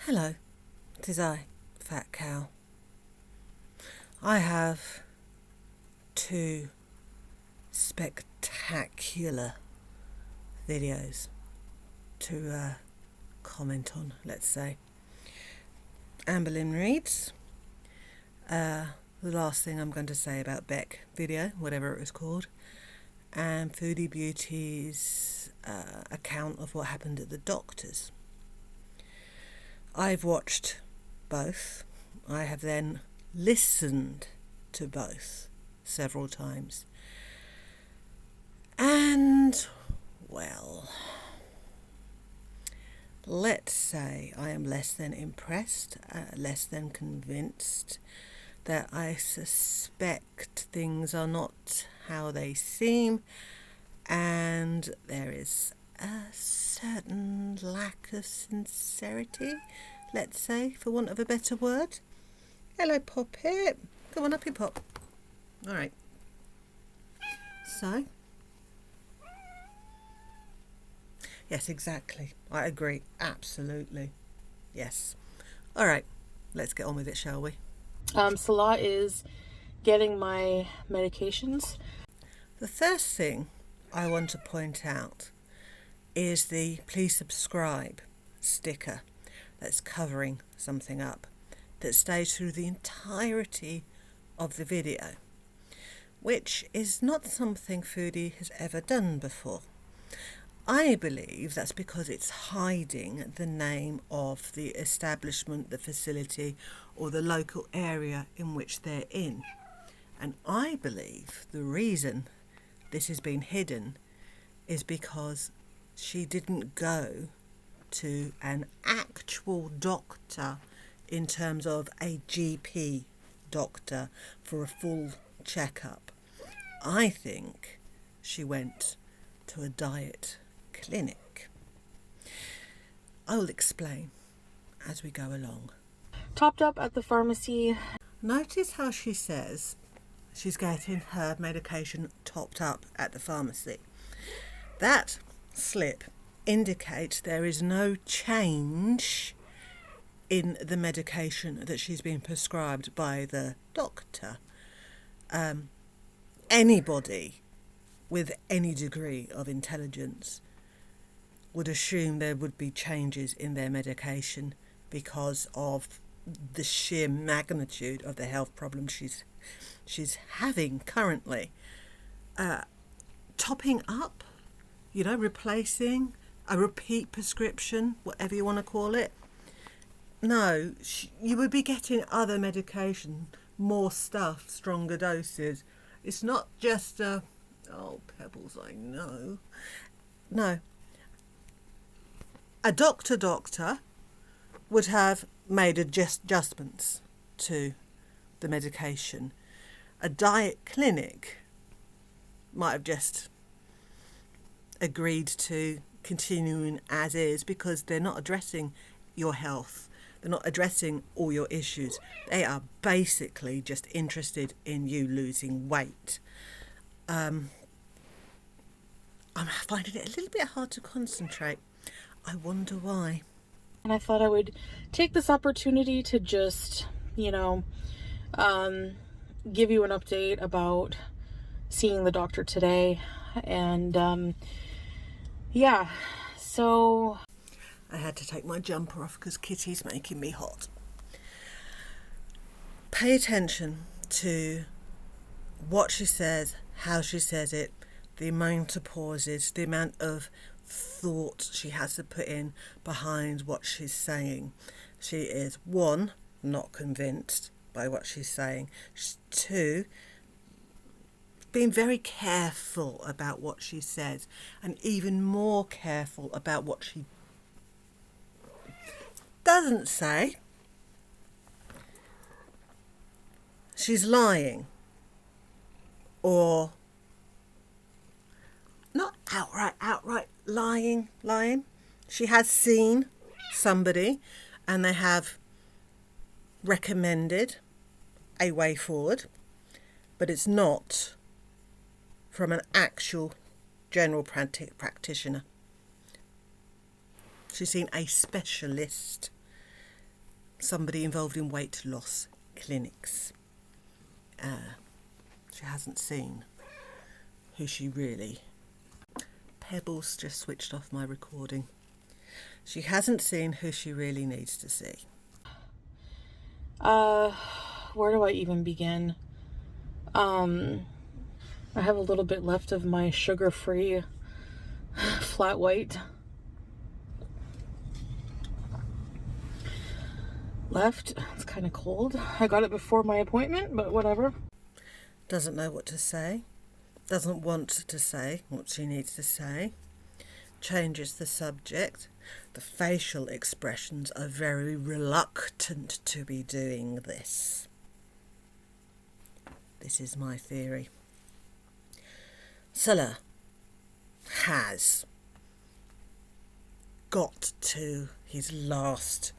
Hello, it is I, Fat Cow. I have two spectacular videos to comment on, let's say. Amberlynn Reed's, the last thing I'm going to say about Beck video, whatever it was called, and Foodie Beauty's account of what happened at the doctor's. I've watched both. I have then listened to both several times. And, well, let's say I am less than impressed, less than convinced that I suspect things are not how they seem, and there is a certain lack of sincerity, let's say, for want of a better word. Hello, Poppet. Come on up, you Pop. All right. So, yes, exactly. I agree. Absolutely. Yes. All right. Let's get on with it, shall we? Salah is getting my medications. The first thing I want to point out is the please subscribe sticker that's covering something up that stays through the entirety of the video, which is not something Foodie has ever done before. I believe that's because it's hiding the name of the establishment, the facility, or the local area in which they're in. And I believe the reason this has been hidden is because she didn't go to an actual doctor in terms of a GP doctor for a full checkup. I think she went to a diet clinic. I will explain as we go along. Topped up at the pharmacy. Notice how she says she's getting her medication topped up at the pharmacy. That slip indicates there is no change in the medication that she's been prescribed by the doctor. Anybody with any degree of intelligence would assume there would be changes in their medication because of the sheer magnitude of the health problem she's having currently. Topping up, replacing a repeat prescription, whatever you want to call it. No, you would be getting other medication, more stuff, stronger doses. It's not just Pebbles, I know. No. A doctor would have made adjustments to the medication. A diet clinic might have just agreed to continuing as is because they're not addressing your health. They're not addressing all your issues. They are basically just interested in you losing weight. I'm finding it a little bit hard to concentrate. I wonder why. And I thought I would take this opportunity to just, give you an update about seeing the doctor today. And, so I had to take my jumper off because Kitty's making me hot. Pay attention to what she says, how she says it, the amount of pauses, the amount of thought she has to put in behind what she's saying. She is, 1, not convinced by what she's saying. 2, being very careful about what she says, and even more careful about what she doesn't say. She's lying, or not outright lying. She has seen somebody and they have recommended a way forward, but it's not from an actual general practitioner. She's seen a specialist somebody involved in weight loss clinics. She hasn't seen who she really... Pebbles just switched off my recording. She hasn't seen who she really needs to see. Where do I even begin? I have a little bit left of my sugar-free flat white left. It's kind of cold. I got it before my appointment, but whatever. Doesn't know what to say. Doesn't want to say what she needs to say. Changes the subject. The facial expressions are very reluctant to be doing this. This is my theory. Sulla has got to his last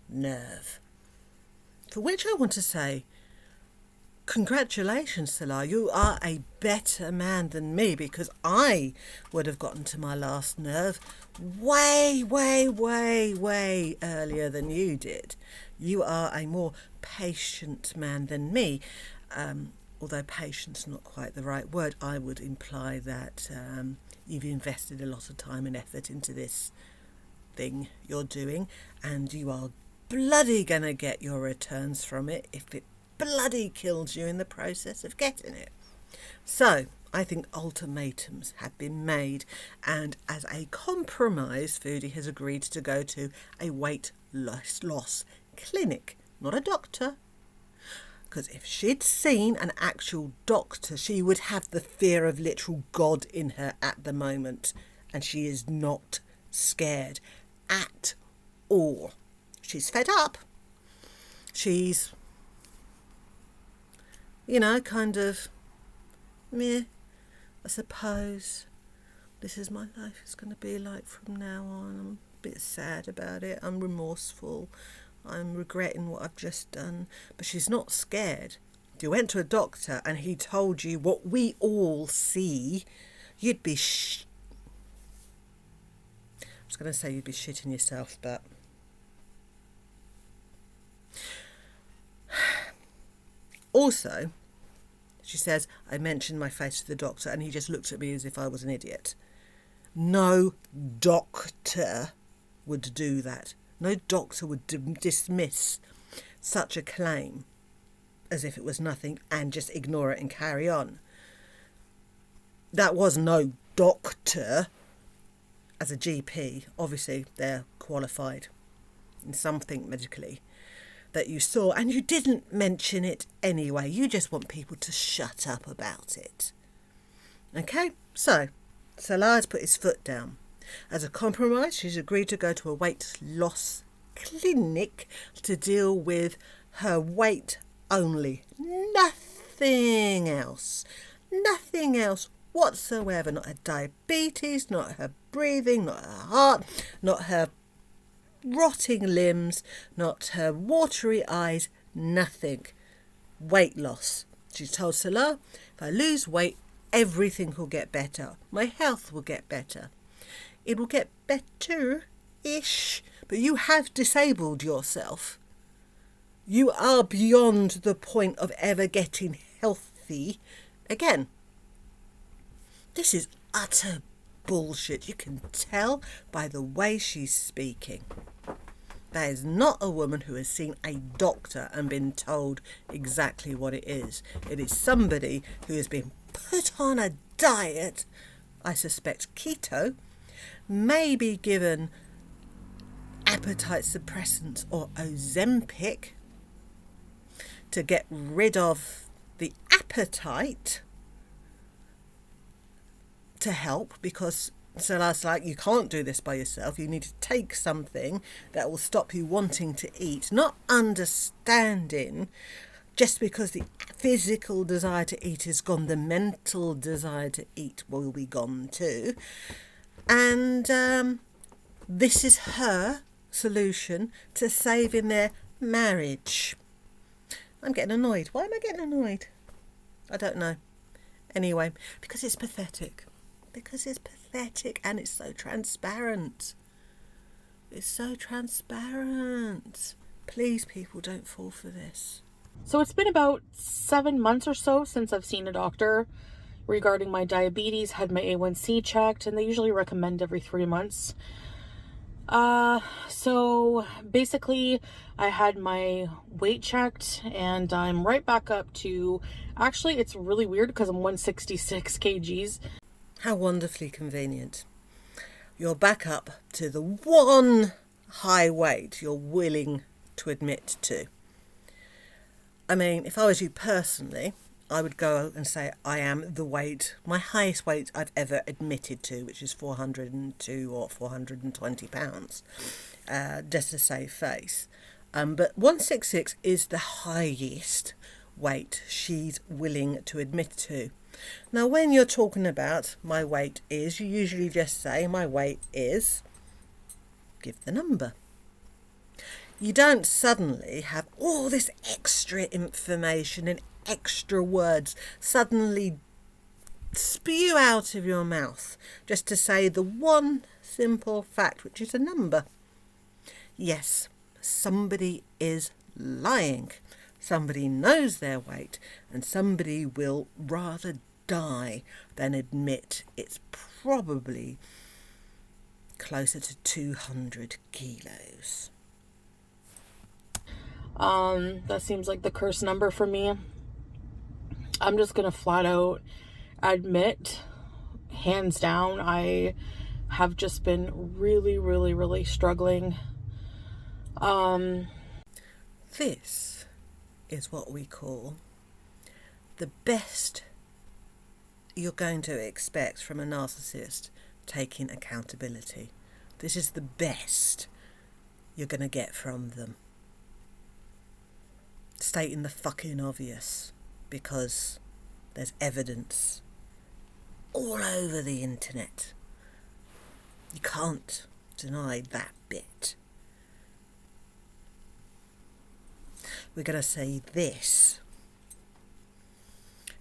nerve. For which I want to say, congratulations, Salah. You are a better man than me, because I would have gotten to my last nerve way earlier than you did. You are a more patient man than me. Although patience not quite the right word, I would imply that you've invested a lot of time and effort into this thing you're doing, and you are bloody gonna get your returns from it if it bloody kills you in the process of getting it. So I think ultimatums have been made, and as a compromise, Foodie has agreed to go to a weight loss clinic, not a doctor. Because if she'd seen an actual doctor, she would have the fear of literal God in her at the moment. And she is not scared at all. She's fed up. She's, kind of, meh, I suppose this is my life is going to be like from now on. I'm a bit sad about it. I'm remorseful. I'm regretting what I've just done. But she's not scared. If you went to a doctor and he told you what we all see, you'd be I was going to say you'd be shitting yourself, but... Also, she says, I mentioned my face to the doctor and he just looked at me as if I was an idiot. No doctor would do that. No doctor would dismiss such a claim as if it was nothing and just ignore it and carry on. That was no doctor. As a GP, obviously they're qualified in something medically that you saw, and you didn't mention it anyway. You just want people to shut up about it. Okay, so Salah has put his foot down. As a compromise, she's agreed to go to a weight loss clinic to deal with her weight only. Nothing else. Nothing else whatsoever. Not her diabetes, not her breathing, not her heart, not her rotting limbs, not her watery eyes, nothing. Weight loss. She told Salah, if I lose weight, everything will get better. My health will get better. It will get better-ish, but you have disabled yourself. You are beyond the point of ever getting healthy again. This is utter bullshit. You can tell by the way she's speaking. That is not a woman who has seen a doctor and been told exactly what it is. It is somebody who has been put on a diet, I suspect keto, maybe given appetite suppressants or Ozempic to get rid of the appetite to help, because Salah's like, you can't do this by yourself. You need to take something that will stop you wanting to eat, not understanding just because the physical desire to eat is gone, the mental desire to eat will be gone too. And this is her solution to saving their marriage. I'm getting annoyed. Why am I getting annoyed? I don't know. Anyway, because it's pathetic. Because it's pathetic and it's so transparent. It's so transparent. Please, people, don't fall for this. So it's been about 7 months or so since I've seen a doctor regarding my diabetes, had my A1C checked, and they usually recommend every 3 months. So basically I had my weight checked and I'm right back up to, actually it's really weird because I'm 166 kgs. How wonderfully convenient. You're back up to the one high weight you're willing to admit to. I mean, if I was you personally, I would go and say I am the weight, my highest weight I've ever admitted to, which is 402 or 420 pounds, just to save face. But 166 is the highest weight she's willing to admit to. Now, when you're talking about my weight is, you usually just say my weight is, give the number. You don't suddenly have all this extra information and extra words suddenly spew out of your mouth just to say the one simple fact, which is a number. Yes, somebody is lying. Somebody knows their weight, and somebody will rather die than admit it's probably closer to 200 kilos. That seems like the cursed number for me. I'm just gonna flat out admit, hands down, I have just been really struggling. This is what we call the best you're going to expect from a narcissist taking accountability. This is the best you're going to get from them. Stating the fucking obvious, because there's evidence all over the internet. You can't deny that bit. We're going to say this: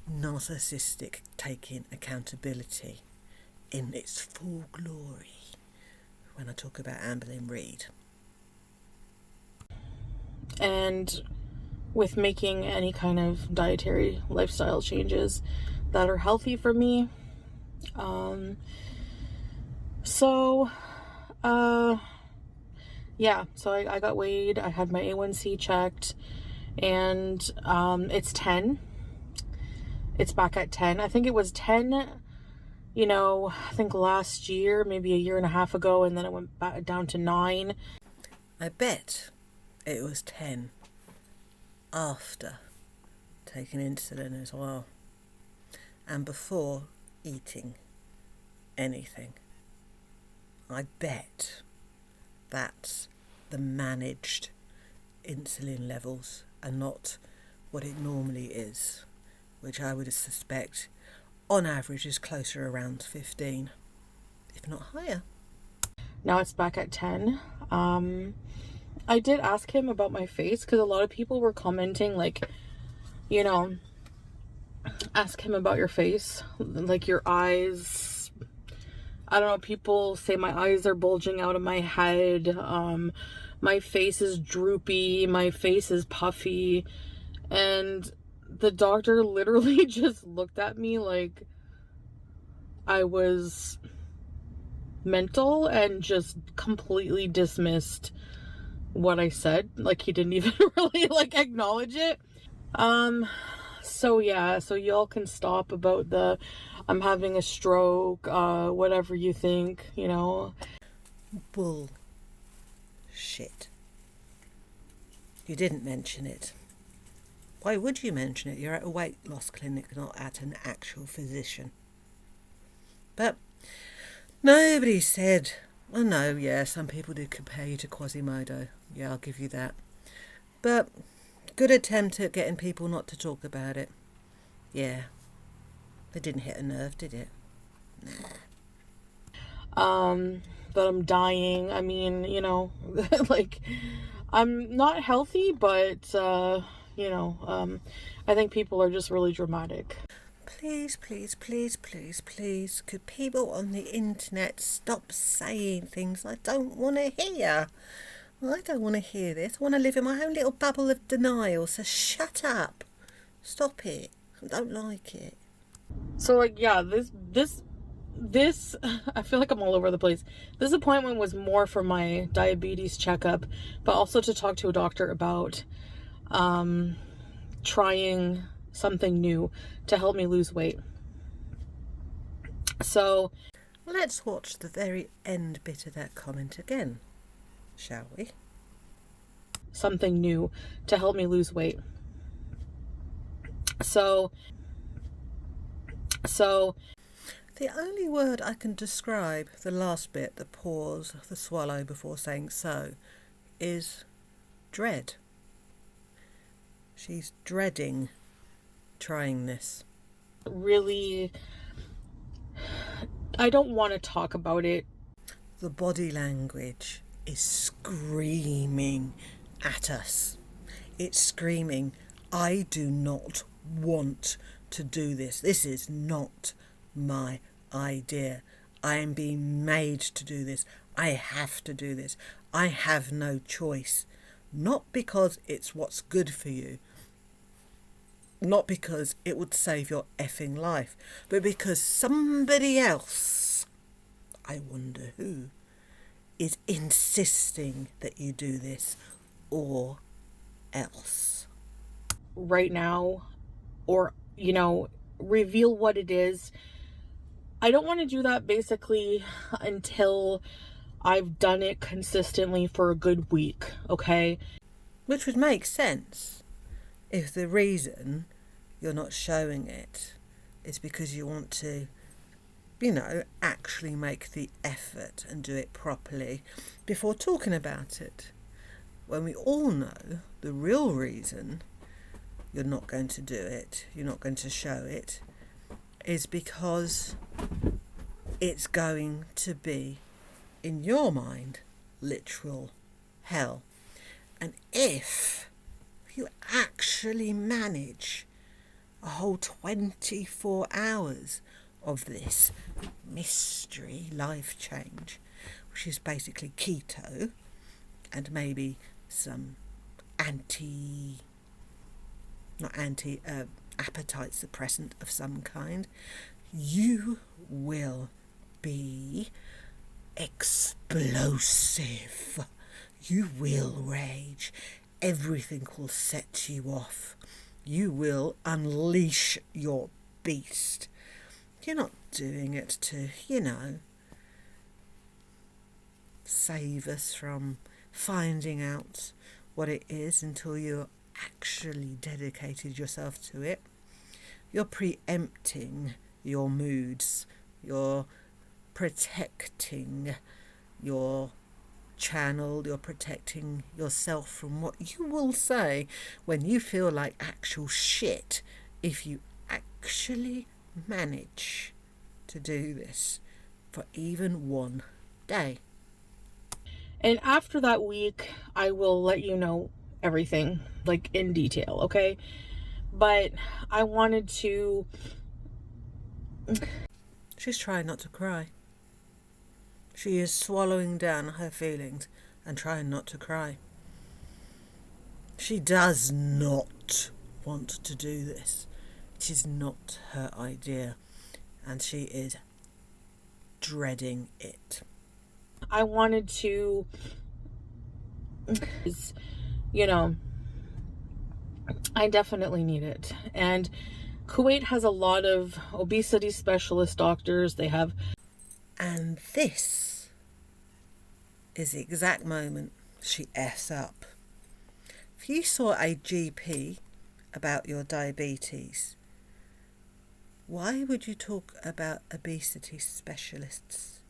narcissistic taking accountability in its full glory when I talk about Amberlynn Reed. And with making any kind of dietary lifestyle changes that are healthy for me. So I got weighed, I had my A1C checked, and it's 10. It's back at 10. I think it was 10, I think last year, maybe a year and a half ago, and then it went back down to 9. I bet it was 10 after taking insulin as well, and before eating anything. I bet that's the managed insulin levels and not what it normally is, which I would suspect on average is closer around 15, if not higher. Now it's back at 10. I did ask him about my face because a lot of people were commenting, ask him about your face, like your eyes. I don't know, people say my eyes are bulging out of my head. My face is droopy. My face is puffy. And the doctor literally just looked at me like I was mental and just completely dismissed what I said. Like, he didn't even really acknowledge it. So y'all can stop about the I'm having a stroke, whatever you think, Bull shit. You didn't mention it. Why would you mention it? You're at a weight loss clinic, not at an actual physician. But nobody said, oh no, yeah, some people did compare you to Quasimodo. Yeah, I'll give you that. But good attempt at getting people not to talk about it. Yeah. It didn't hit a nerve, did it? Nah. But I'm dying. I mean, I'm not healthy, but, I think people are just really dramatic. Please, please, please, please, please, could people on the internet stop saying things I don't want to hear? I don't want to hear this. I want to live in my own little bubble of denial, so shut up. Stop it. I don't like it. So, like, yeah, this, I feel like I'm all over the place. This appointment was more for my diabetes checkup, but also to talk to a doctor about trying something new to help me lose weight. So let's watch the very end bit of that comment again, shall we? Something new to help me lose weight. So the only word I can describe the last bit, the pause, the swallow before saying so, is dread. She's dreading trying this. Really, I don't want to talk about it. The body language is screaming at us. It's screaming, I do not want to do this. This is not my idea. I am being made to do this. I have to do this. I have no choice. Not because it's what's good for you, not because it would save your effing life, but because somebody else, I wonder who, is insisting that you do this or else. Right now, or, reveal what it is. I don't want to do that basically until I've done it consistently for a good week, okay? Which would make sense if the reason you're not showing it is because you want to, actually make the effort and do it properly before talking about it. When we all know the real reason you're not going to do it, you're not going to show it, is because it's going to be, in your mind, literal hell. And if you actually manage a whole 24 hours of this mystery life change, which is basically keto and maybe some appetite suppressant of some kind, you will be explosive. You will rage. Everything will set you off. You will unleash your beast. You're not doing it to, save us from finding out what it is until you're actually dedicated yourself to it. You're preempting your moods. You're protecting your channel. You're protecting yourself from what you will say when you feel like actual shit if you actually manage to do this for even one day. And after that week, I will let you know everything, like in detail, okay? But I wanted to... She's trying not to cry. She is swallowing down her feelings and trying not to cry. She does not want to do this. It is not her idea, and she is dreading it. I wanted to, I definitely need it. And Kuwait has a lot of obesity specialist doctors. They have... And this is the exact moment she F's up. If you saw a GP about your diabetes, why would you talk about obesity specialists?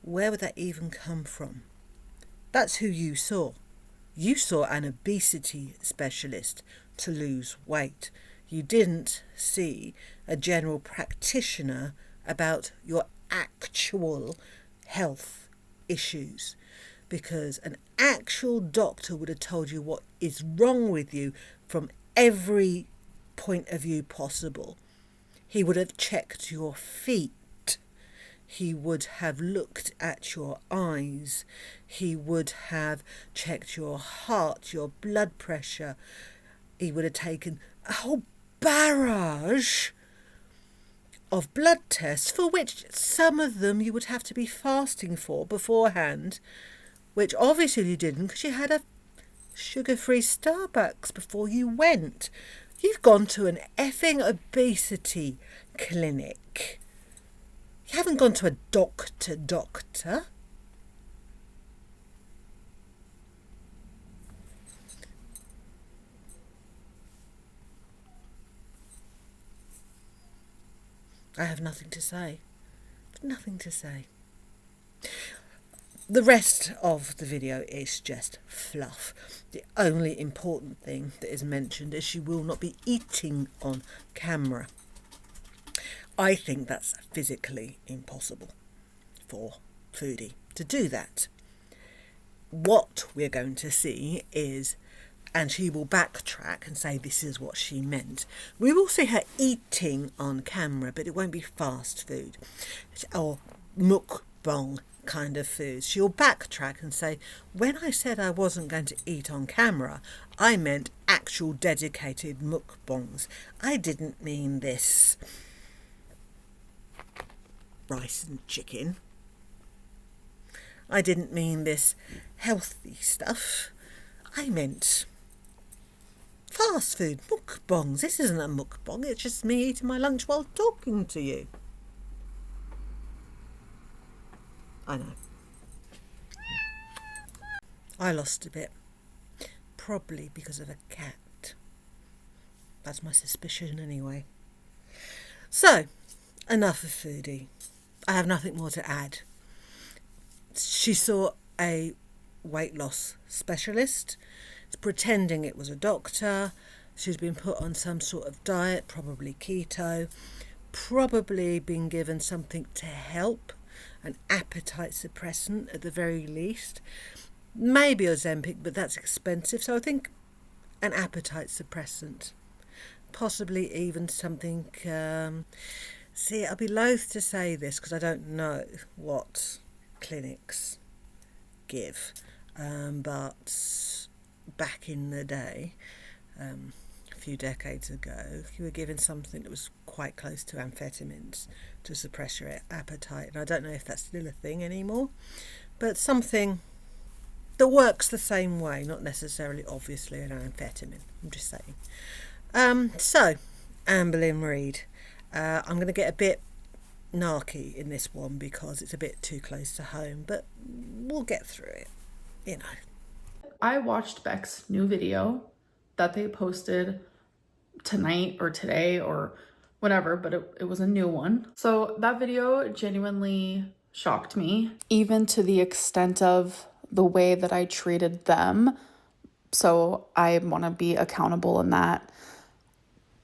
Where would that even come from? That's who you saw. You saw an obesity specialist to lose weight. You didn't see a general practitioner about your actual health issues, because an actual doctor would have told you what is wrong with you from every point of view possible. He would have checked your feet. He would have looked at your eyes. He would have checked your heart, your blood pressure. He would have taken a whole barrage of blood tests, for which some of them you would have to be fasting for beforehand, which obviously you didn't because you had a sugar-free Starbucks before you went. You've gone to an effing obesity clinic. You haven't gone to a doctor. I have nothing to say. Nothing to say. The rest of the video is just fluff. The only important thing that is mentioned is she will not be eating on camera. I think that's physically impossible for Foodie to do that. What we're going to see is, and she will backtrack and say this is what she meant. We will see her eating on camera, but it won't be fast food or mukbang kind of food. She'll backtrack and say, when I said I wasn't going to eat on camera, I meant actual dedicated mukbangs. I didn't mean this rice and chicken. I didn't mean this healthy stuff. I meant fast food, mukbangs. This isn't a mukbang, it's just me eating my lunch while talking to you. I know. I lost a bit. Probably because of a cat. That's my suspicion anyway. So, enough of Foodie. I have nothing more to add. She saw a weight loss specialist, pretending it was a doctor. She's been put on some sort of diet, probably keto, probably been given something to help, an appetite suppressant at the very least, maybe Ozempic, but that's expensive, so I think an appetite suppressant, possibly even something, see, I'll be loath to say this because I don't know what clinics give, but back in the day, a few decades ago, you were given something that was quite close to amphetamines to suppress your appetite. And I don't know if that's still a thing anymore, but something that works the same way, not necessarily obviously an amphetamine. I'm just saying. So, Amberlynn Reed. I'm going to get a bit narky in this one because it's a bit too close to home, but we'll get through it, you know. I watched Beck's new video that they posted tonight or today or whatever, but it was a new one. So that video genuinely shocked me, even to the extent of the way that I treated them. So I want to be accountable in that.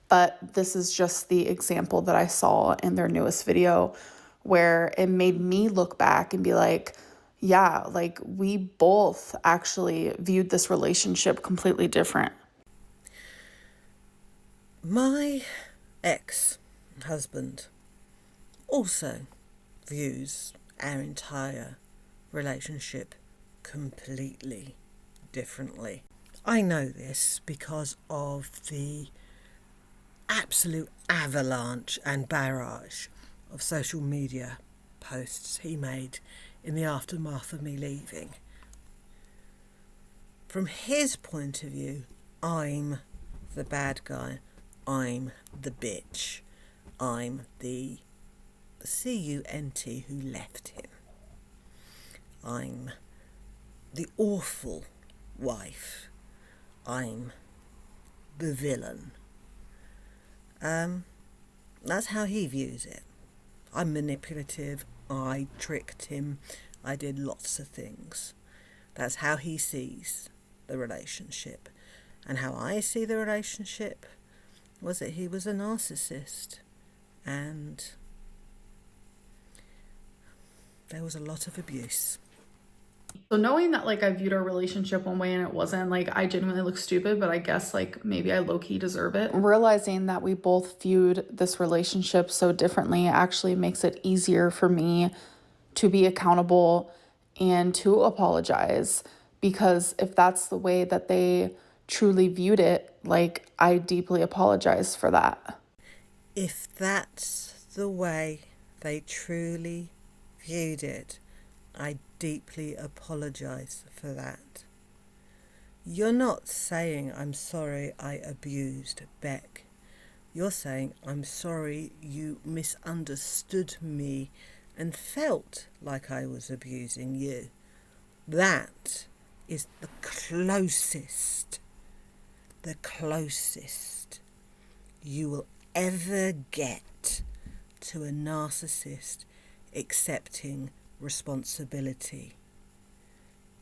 But this is just the example that I saw in their newest video where it made me look back and be like, yeah, like we both actually viewed this relationship completely different. My ex-husband also views our entire relationship completely differently. I know this because of the absolute avalanche and barrage of social media posts he made in the aftermath of me leaving. From his point of view, I'm the bad guy. I'm the bitch. I'm the cunt who left him. I'm the awful wife. I'm the villain. That's how he views it. I'm manipulative. I tricked him. I did lots of things. That's how he sees the relationship. And how I see the relationship was that he was a narcissist. And there was a lot of abuse. So knowing that like I viewed our relationship one way and it wasn't, like I genuinely look stupid, but I guess like maybe I low-key deserve it. Realizing that we both viewed this relationship so differently actually makes it easier for me to be accountable and to apologize, because if that's the way that they truly viewed it, like I deeply apologize for that. If that's the way they truly viewed it, I deeply apologise for that. You're not saying, I'm sorry I abused Beck. You're saying, I'm sorry you misunderstood me and felt like I was abusing you. That is the closest you will ever get to a narcissist accepting responsibility.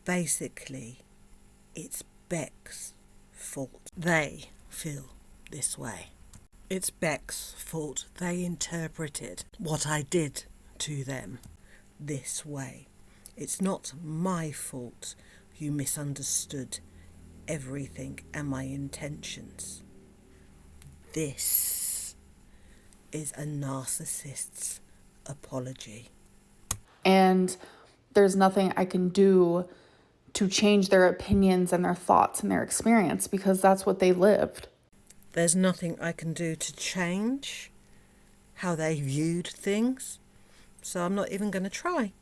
Basically, it's Beck's fault they feel this way. It's Beck's fault they interpreted what I did to them this way. It's not my fault you misunderstood everything and my intentions. This is a narcissist's apology. And there's nothing I can do to change their opinions and their thoughts and their experience, because that's what they lived. There's nothing I can do to change how they viewed things, so I'm not even going to try.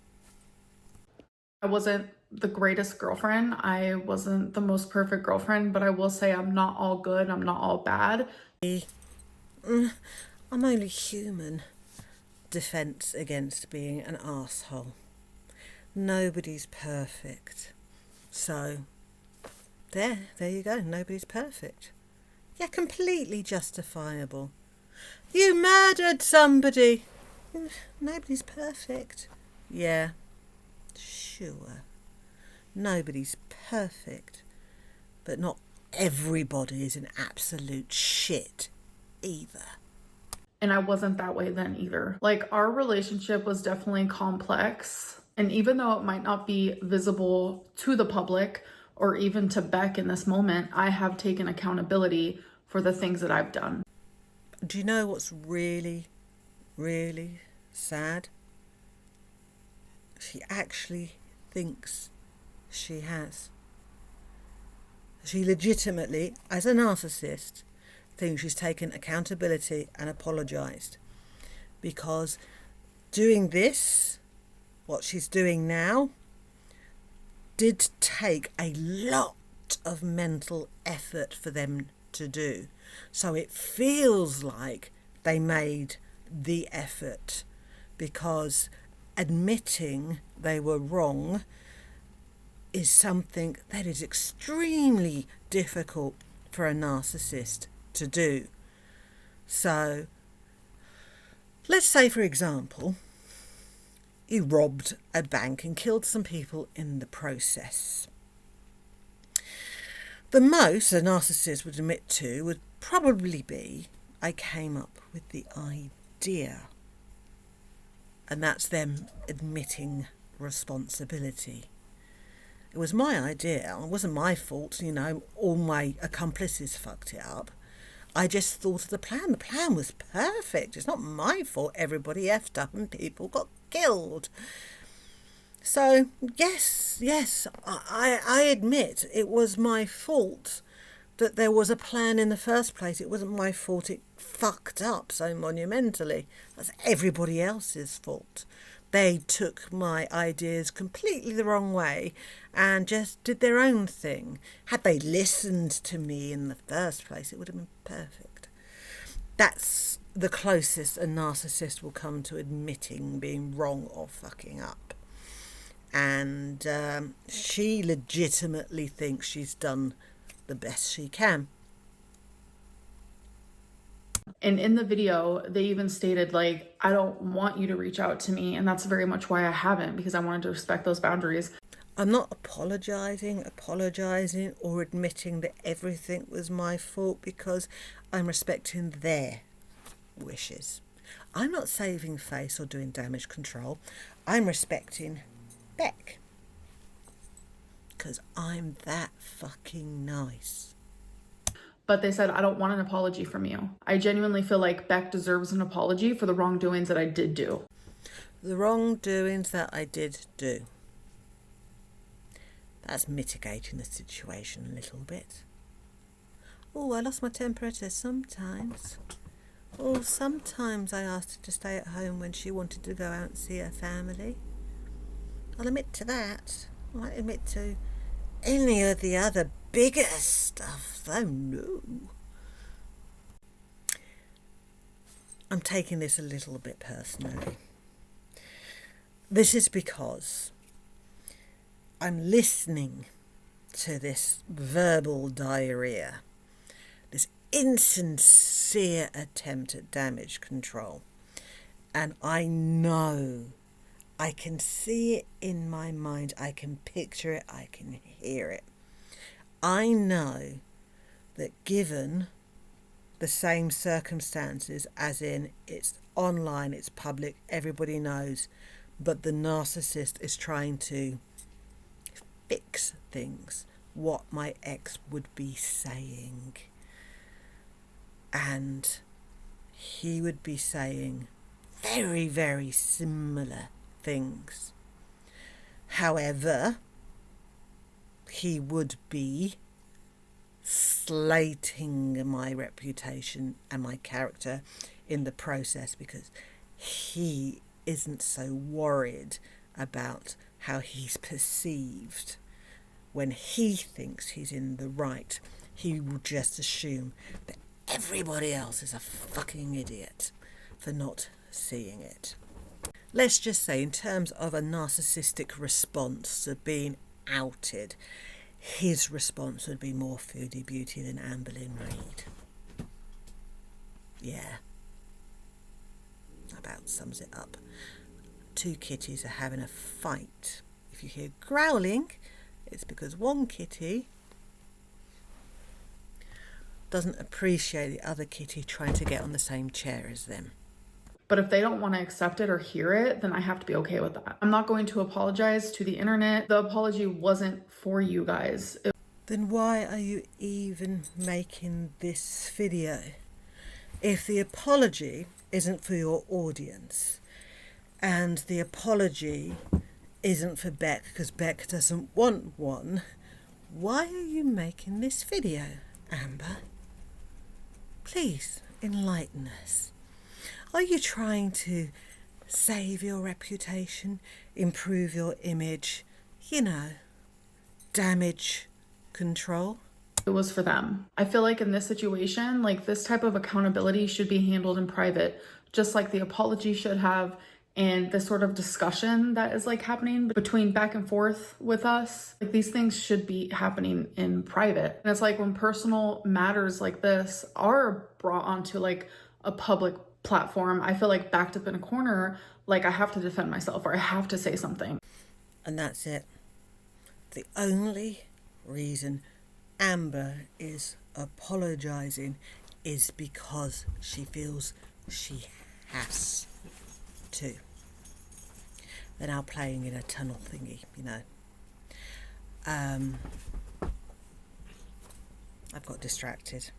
I wasn't the greatest girlfriend. I wasn't the most perfect girlfriend, but I will say I'm not all good. I'm not all bad. I'm only human. Defense against being an asshole. Nobody's perfect. So, there you go. Nobody's perfect. Yeah, completely justifiable. You murdered somebody. Nobody's perfect. Yeah, sure. Nobody's perfect. But not everybody is an absolute shit either. And I wasn't that way then either. Like, our relationship was definitely complex. And even though it might not be visible to the public or even to Beck in this moment, I have taken accountability for the things that I've done. Do you know what's really, really sad? She actually thinks she has. She legitimately, as a narcissist, thinks she's taken accountability and apologised. Because doing this, what she's doing now, did take a lot of mental effort for them to do. So it feels like they made the effort, because admitting they were wrong is something that is extremely difficult for a narcissist to do. So let's say, for example, you robbed a bank and killed some people in the process. The most a narcissist would admit to would probably be, I came up with the idea. And that's them admitting responsibility. It was my idea. It wasn't my fault, all my accomplices fucked it up. I just thought of the plan. The plan was perfect. It's not my fault everybody effed up and people got killed. So, yes, I admit it was my fault that there was a plan in the first place. It wasn't my fault it fucked up so monumentally. That's everybody else's fault. They took my ideas completely the wrong way and just did their own thing. Had they listened to me in the first place, it would have been perfect. That's the closest a narcissist will come to admitting being wrong or fucking up. And she legitimately thinks she's done the best she can. And in the video, they even stated, like, I don't want you to reach out to me. And that's very much why I haven't, because I wanted to respect those boundaries. I'm not apologising or admitting that everything was my fault, because I'm respecting their wishes. I'm not saving face or doing damage control. I'm respecting Beck. because I'm that fucking nice. But they said, I don't want an apology from you. I genuinely feel like Beck deserves an apology for the wrongdoings that I did do. The wrongdoings that I did do. That's mitigating the situation a little bit. Oh, I lost my temper at her sometimes. Oh, sometimes I asked her to stay at home when she wanted to go out and see her family. I'll admit to that. I won't admit to any of the other bigger stuff, though, no. I'm taking this a little bit personally. This is because I'm listening to this verbal diarrhea, this insincere attempt at damage control. And I know, I can see it in my mind, I can picture it, I can hear it. I know that given the same circumstances, as in it's online, it's public, everybody knows, but the narcissist is trying to fix things, what my ex would be saying. And he would be saying very, very similar things. However, he would be slating my reputation and my character in the process, because he isn't so worried about how he's perceived. When he thinks he's in the right, he will just assume that everybody else is a fucking idiot for not seeing it. Let's just say, in terms of a narcissistic response to being outed, his response would be more Foodie Beauty than Amberlynn Reed. Yeah. About sums it up. Two kitties are having a fight. If you hear growling, it's because one kitty doesn't appreciate the other kitty trying to get on the same chair as them. But if they don't want to accept it or hear it, then I have to be okay with that. I'm not going to apologize to the internet. The apology wasn't for you guys. Then why are you even making this video? If the apology isn't for your audience, and the apology isn't for Beck because Beck doesn't want one, why are you making this video, Amber? Please enlighten us. Are you trying to save your reputation, improve your image, damage control? It was for them. I feel like in this situation, like this type of accountability should be handled in private, just like the apology should have, and the sort of discussion that is like happening between back and forth with us. Like these things should be happening in private. And it's like when personal matters like this are brought onto like a public platform, I feel like backed up in a corner, like I have to defend myself or I have to say something. And that's it. The only reason Amber is apologizing is because she feels she has to. They're now playing in a tunnel thingy, I've got distracted.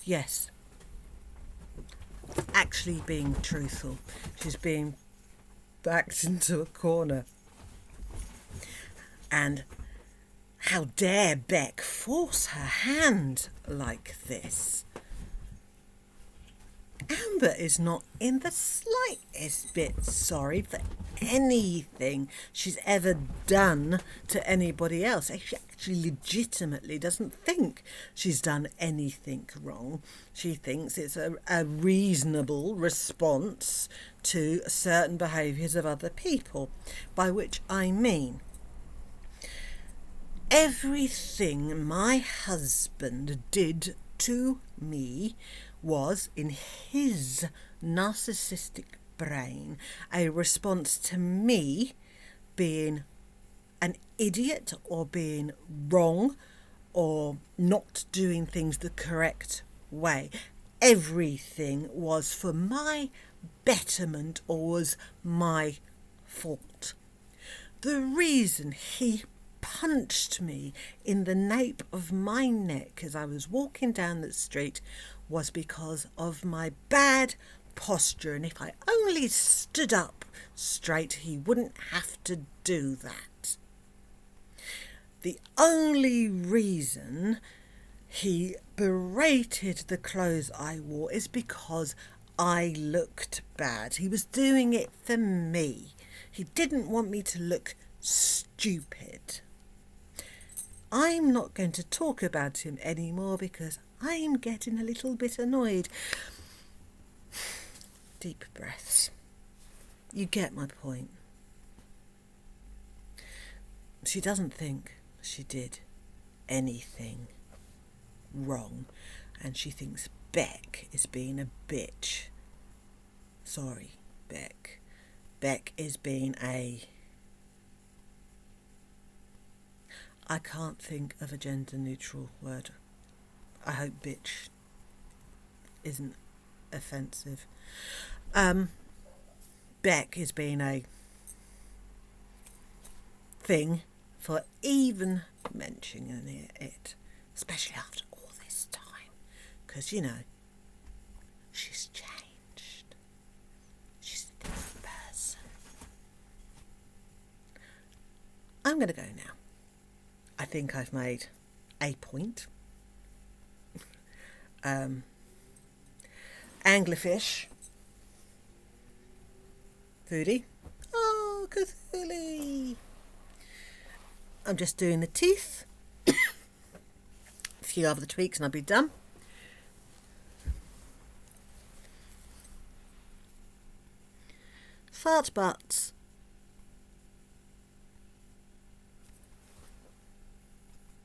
Yes, actually being truthful. She's being backed into a corner. And how dare Beck force her hand like this? Amber is not in the slightest bit sorry for anything she's ever done to anybody else. She actually legitimately doesn't think she's done anything wrong. She thinks it's a reasonable response to certain behaviours of other people, by which I mean everything my husband did to me was, in his narcissistic brain, a response to me being an idiot or being wrong or not doing things the correct way. Everything was for my betterment or was my fault. The reason he punched me in the nape of my neck as I was walking down the street was because of my bad posture, and if I only stood up straight, he wouldn't have to do that. The only reason he berated the clothes I wore is because I looked bad. He was doing it for me. He didn't want me to look stupid. I'm not going to talk about him anymore because I'm getting a little bit annoyed. Deep breaths. You get my point. She doesn't think she did anything wrong, and she thinks Beck is being a bitch. Sorry, Beck. Beck is being a... I can't think of a gender neutral word. I hope bitch isn't offensive. Beck is being a thing for even mentioning it, especially after all this time, because you know she's changed. She's a different person. I'm going to go now. I think I've made a point. Anglerfish. Foodie. Oh, Cthulhu. I'm just doing the teeth. A few other tweaks and I'll be done. Fart butts.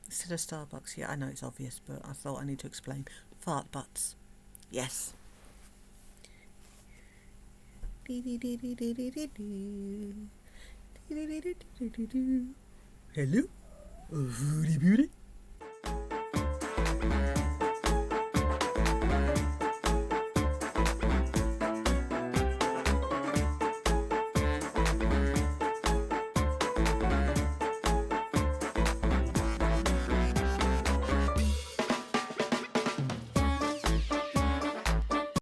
Instead of Starbucks. Yeah, I know it's obvious, but I thought I need to explain. Fart butts. Yes. Hello, Foodie Beauty.